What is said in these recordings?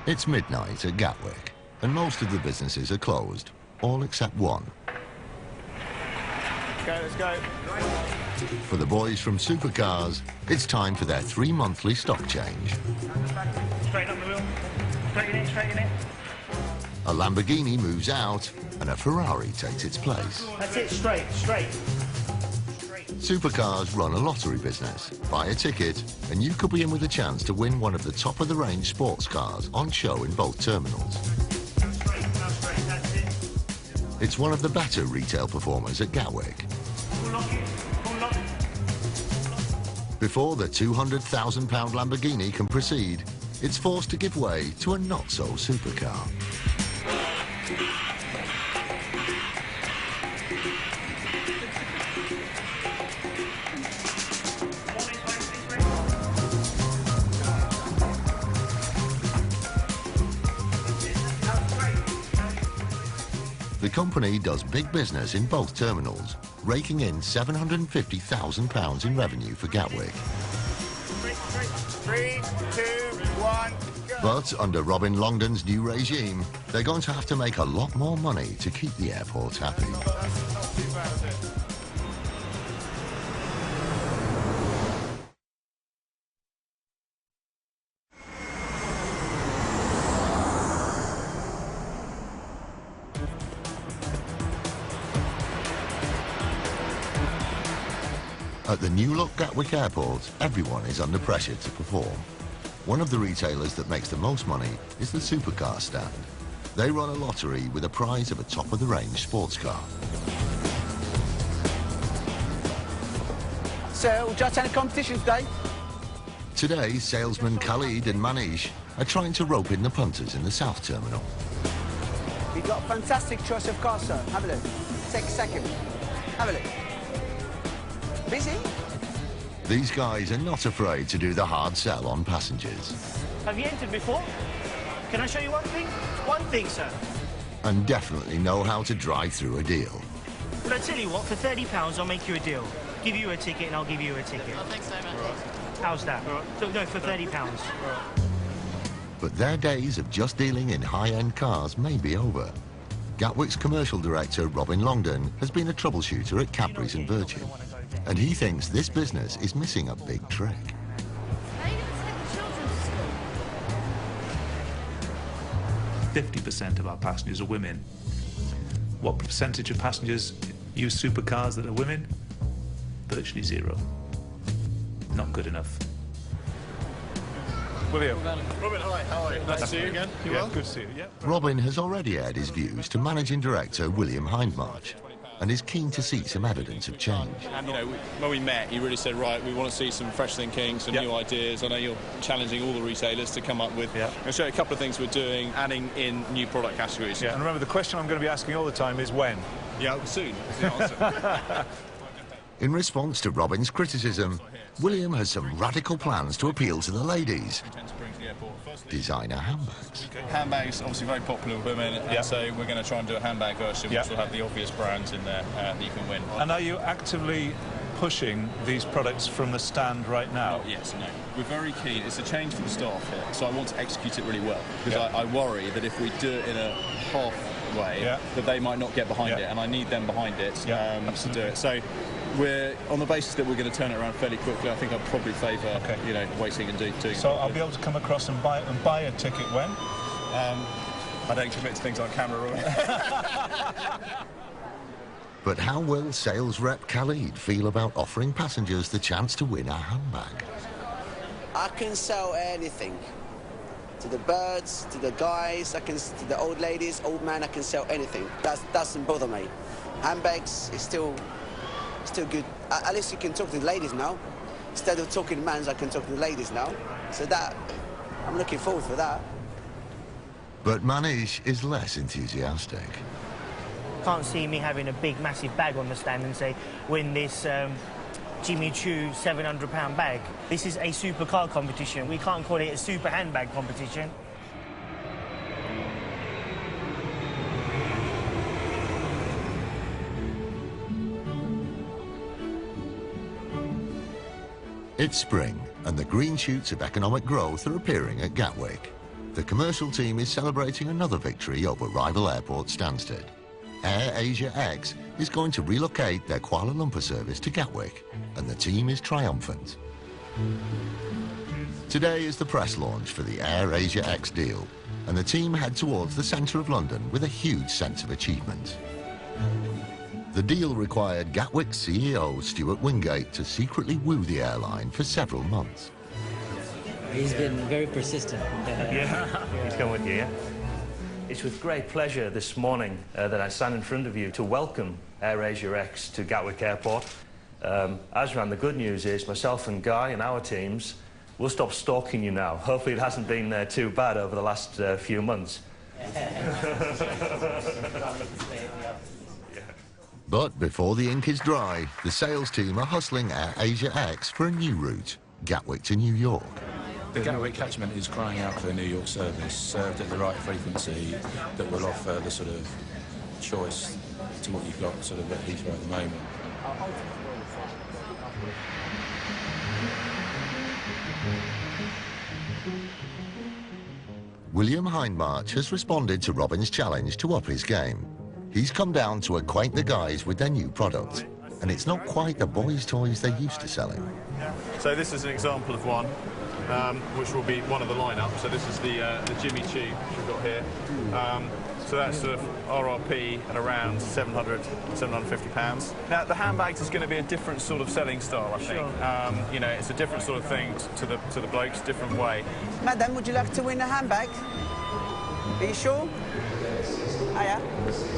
It's midnight at Gatwick, and most of the businesses are closed, all except one. Let's go. For the boys from Supercars, it's time for their 3-monthly stock change. Straighten up the wheel. Straighten it. A Lamborghini moves out, and a Ferrari takes its place. That's it, straight. Supercars run a lottery business. Buy a ticket, and you could be in with a chance to win one of the top-of-the-range sports cars on show in both terminals. That's it. It's one of the better retail performers at Gatwick. Before the £200,000 Lamborghini can proceed, it's forced to give way to a not-so-supercar. The company does big business in both terminals, raking in £750,000 in revenue for Gatwick. 3, 2, 1, go. But under Robin Longdon's new regime, they're going to have to make a lot more money to keep the airport happy. At the new-look Gatwick Airport, everyone is under pressure to perform. One of the retailers that makes the most money is the Supercar stand. They run a lottery with a prize of a top-of-the-range sports car. So, we'll just had a competition today. Today, salesmen Khalid and Manish are trying to rope in the punters in the South Terminal. We've got a fantastic choice of cars, sir. Have a look. Take a second. Have a look. Busy? These guys are not afraid to do the hard sell on passengers. Have you entered before? Can I show you one thing? One thing, sir. And definitely know how to drive through a deal. Well, I tell you what, for £30 I'll make you a deal. Give you a ticket and I'll give you a ticket. Oh, thanks so much. How's that? So, no, for £30. But their days of just dealing in high-end cars may be over. Gatwick's commercial director, Robin Longdon, has been a troubleshooter at Cadbury's and Virgin. And he thinks this business is missing a big trick. How are you going to take the children to school? 50% of our passengers are women. What percentage of passengers use supercars that are women? Virtually zero. Not good enough. William. Robin, hi, how are you? Nice to see you again. You well? Good to see you, yeah. Robin has already aired his views to Managing Director William Hindmarch and is keen to see some evidence of change. And, you know, when we met, you really said, right, we want to see some fresh thinking, some new ideas. I know you're challenging all the retailers to come up with... I'll show you a couple of things we're doing, adding in new product categories. Yeah, and remember, the question I'm going to be asking all the time is when? Yeah, soon is the answer. In response to Robin's criticism, William has some radical plans to appeal to the ladies. Designer handbags. Handbags, obviously very popular with women, and so we're going to try and do a handbag version which will have the obvious brands in there that you can win. And are you actively pushing these products from the stand right now? Yes, no. We're very keen. It's a change for the staff here, so I want to execute it really well, because I worry that if we do it in a halfway, that they might not get behind it, and I need them behind it to do it. So we're on the basis that we're going to turn it around fairly quickly. I think I'd probably favour, you know, waiting and doing. So I'll be able to come across and buy a ticket when? I don't commit to things on camera, really. But how will sales rep Khalid feel about offering passengers the chance to win a handbag? I can sell anything. To the birds, to the guys, to the old ladies, old man, I can sell anything. That doesn't bother me. Handbags is still good. At least you can talk to the ladies now. Instead of talking to mans, I can talk to the ladies now. So that, I'm looking forward for that. But Manish is less enthusiastic. Can't see me having a big, massive bag on the stand and say, win this Jimmy Choo £700 bag. This is a supercar competition. We can't call it a super handbag competition. It's spring, and the green shoots of economic growth are appearing at Gatwick. The commercial team is celebrating another victory over rival airport Stansted. Air Asia X is going to relocate their Kuala Lumpur service to Gatwick, and the team is triumphant. Today is the press launch for the Air Asia X deal, and the team head towards the centre of London with a huge sense of achievement. The deal required Gatwick CEO Stewart Wingate to secretly woo the airline for several months. He's been very persistent. Yeah, he's come with you, yeah? It's with great pleasure this morning that I stand in front of you to welcome Air Asia X to Gatwick Airport. Asran, the good news is myself and Guy and our teams will stop stalking you now. Hopefully it hasn't been too bad over the last few months. But before the ink is dry, the sales team are hustling Air Asia X for a new route, Gatwick to New York. The Gatwick catchment is crying out for a New York service, served at the right frequency, that will offer the sort of choice to what you've got sort of at Heathrow at the moment. William Hindmarch has responded to Robin's challenge to up his game. He's come down to acquaint the guys with their new product, and it's not quite the boys' toys they're used to selling. So this is an example of one, which will be one of the lineup. So this is the Jimmy Choo, which we've got here. So that's sort of RRP at around £700, £750. Now the handbags is going to be a different sort of selling style, I think. Sure. You know, it's a different sort of thing to the blokes, different way. Madam, would you like to win a handbag? Are you sure? Hiya,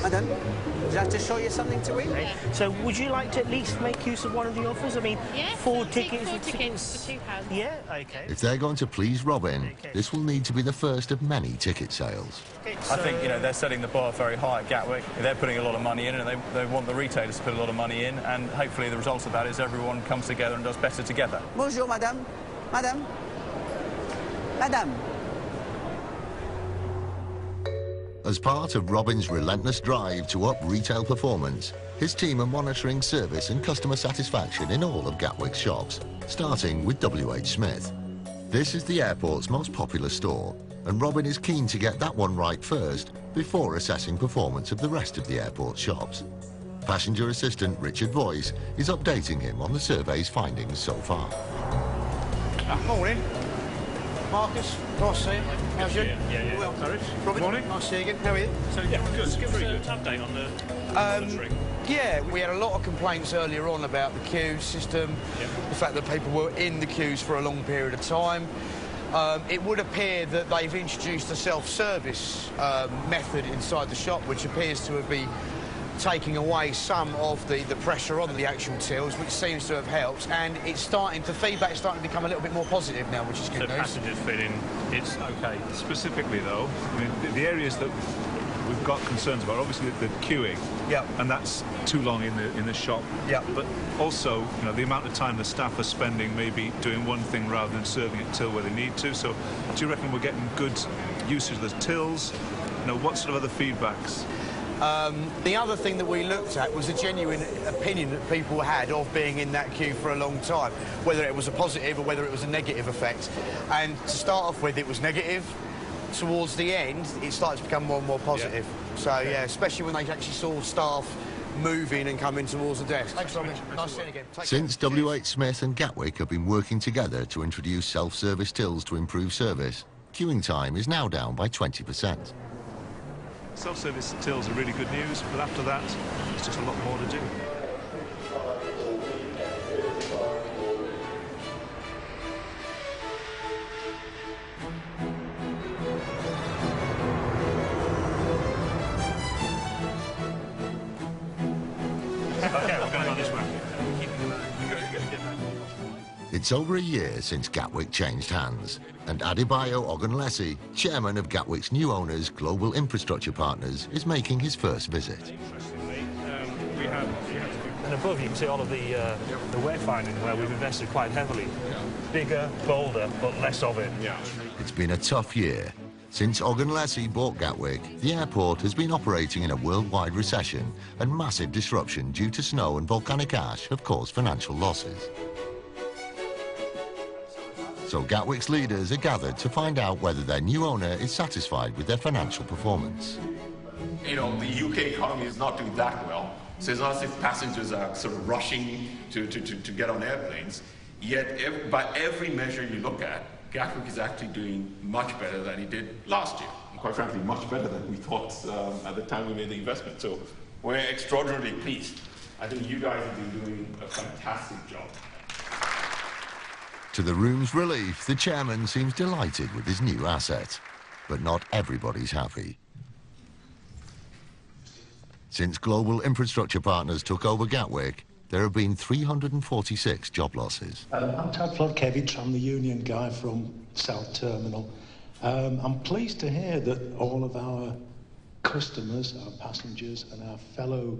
madam. Would you like to show you something to win? Okay. So would you like to at least make use of one of the offers? I mean, Yeah, four tickets for £2. Yeah, okay. If they're going to please Robin, this will need to be the first of many ticket sales. Okay, I think, you know, they're setting the bar very high at Gatwick. They're putting a lot of money in, and they want the retailers to put a lot of money in, and hopefully the result of that is everyone comes together and does better together. Bonjour, madame. Madame. Madame. As part of Robin's relentless drive to up retail performance, his team are monitoring service and customer satisfaction in all of Gatwick's shops, starting with WH Smith. This is the airport's most popular store, and Robin is keen to get that one right first before assessing performance of the rest of the airport shops. Passenger assistant Richard Boyce is updating him on the survey's findings so far. Morning. Marcus, nice to see you. How's you? Yeah. Well, Good morning. nice to see you again. How are you? So yeah, good. Give us an update on the monitoring. Yeah, we had a lot of complaints earlier on about the queue system, the fact that people were in the queues for a long period of time. It would appear that they've introduced a self-service method inside the shop, which appears to be taking away some of the pressure on the actual tills, which seems to have helped, and the feedback is starting to become a little bit more positive now, which is good news. Passengers feeling it's okay. Specifically, though, I mean, the areas that we've got concerns about, obviously the queuing, and that's too long in the shop. But also, you know, the amount of time the staff are spending maybe doing one thing rather than serving a till where they need to. So, do you reckon we're getting good usage of the tills? You know, what sort of other feedbacks? The other thing that we looked at was a genuine opinion that people had of being in that queue for a long time, whether it was a positive or whether it was a negative effect. And to start off with, it was negative. Towards the end, it started to become more and more positive. So, yeah, especially when they actually saw staff moving and coming towards the desk. Thanks, Robin. Nice seeing you again. Since WH Smith and Gatwick have been working together to introduce self-service tills to improve service, queuing time is now down by 20%. Self-service tills are really good news, but after that, it's just a lot more to do. Okay, we're going to go this way. It's over a year since Gatwick changed hands, and Adebayo Ogunlesi, chairman of Gatwick's new owners, Global Infrastructure Partners, is making his first visit. And above you can see all of the wayfinding where we've invested quite heavily. Bigger, bolder, but less of it. It's been a tough year. Since Ogunlesi bought Gatwick, the airport has been operating in a worldwide recession, and massive disruption due to snow and volcanic ash have caused financial losses. So Gatwick's leaders are gathered to find out whether their new owner is satisfied with their financial performance. You know, the UK economy is not doing that well, so it's not as if passengers are sort of rushing to get on airplanes. Yet, by every measure you look at, Gatwick is actually doing much better than he did last year. And quite frankly, much better than we thought at the time we made the investment. So we're extraordinarily pleased. I think you guys have been doing a fantastic job. To the room's relief, the chairman seems delighted with his new asset. But not everybody's happy. Since Global Infrastructure Partners took over Gatwick, there have been 346 job losses. I'm Tad Flodkevich, I'm the union guy from South Terminal. I'm pleased to hear that all of our customers, our passengers and our fellow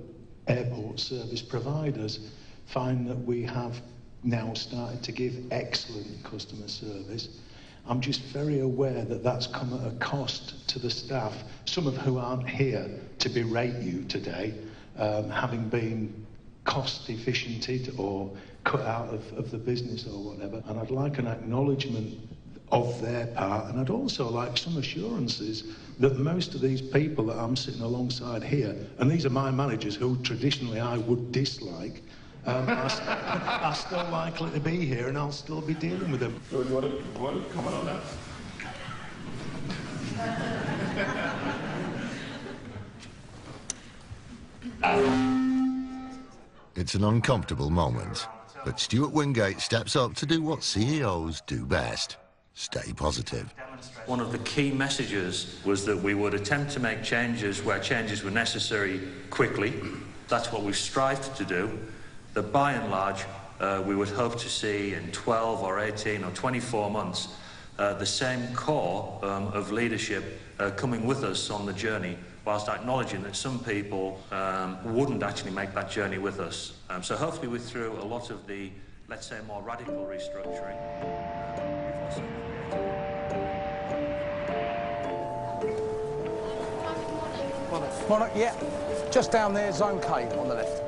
airport service providers find that we have now started to give excellent customer service. I'm just very aware that that's come at a cost to the staff, some of who aren't here to berate you today, having been cost efficiented or cut out of the business or whatever. And I'd like an acknowledgement of their part, and I'd also like some assurances that most of these people that I'm sitting alongside here, and these are my managers who traditionally I would dislike, are still likely to be here, and I'll still be dealing with them. So you want to comment on that? It's an uncomfortable moment, but Stewart Wingate steps up to do what CEOs do best: stay positive. One of the key messages was that we would attempt to make changes where changes were necessary quickly. That's what we've strived to do. That by and large, we would hope to see in 12 or 18 or 24 months the same core of leadership coming with us on the journey, whilst acknowledging that some people wouldn't actually make that journey with us. So hopefully we're through a lot of the, let's say, more radical restructuring. Morning, yeah. Just down there, Zone K on the left.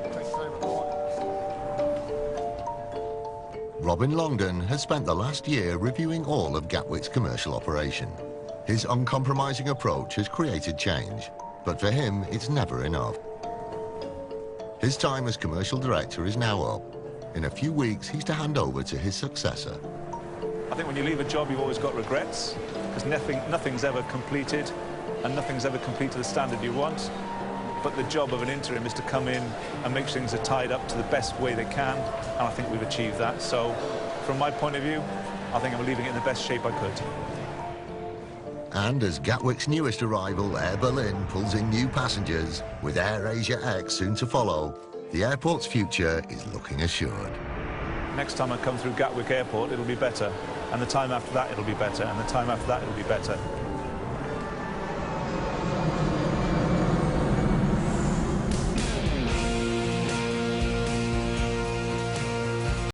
Robin Longdon has spent the last year reviewing all of Gatwick's commercial operation. His uncompromising approach has created change, but for him, it's never enough. His time as commercial director is now up. In a few weeks, he's to hand over to his successor. I think when you leave a job, you've always got regrets, because nothing's ever completed, and nothing's ever complete to the standard you want. But the job of an interim is to come in and make things are tied up to the best way they can, and I think we've achieved that. So, from my point of view, I think I'm leaving it in the best shape I could. And as Gatwick's newest arrival, Air Berlin, pulls in new passengers, with Air Asia X soon to follow, the airport's future is looking assured. Next time I come through Gatwick Airport, it'll be better. And the time after that, it'll be better. And the time after that, it'll be better.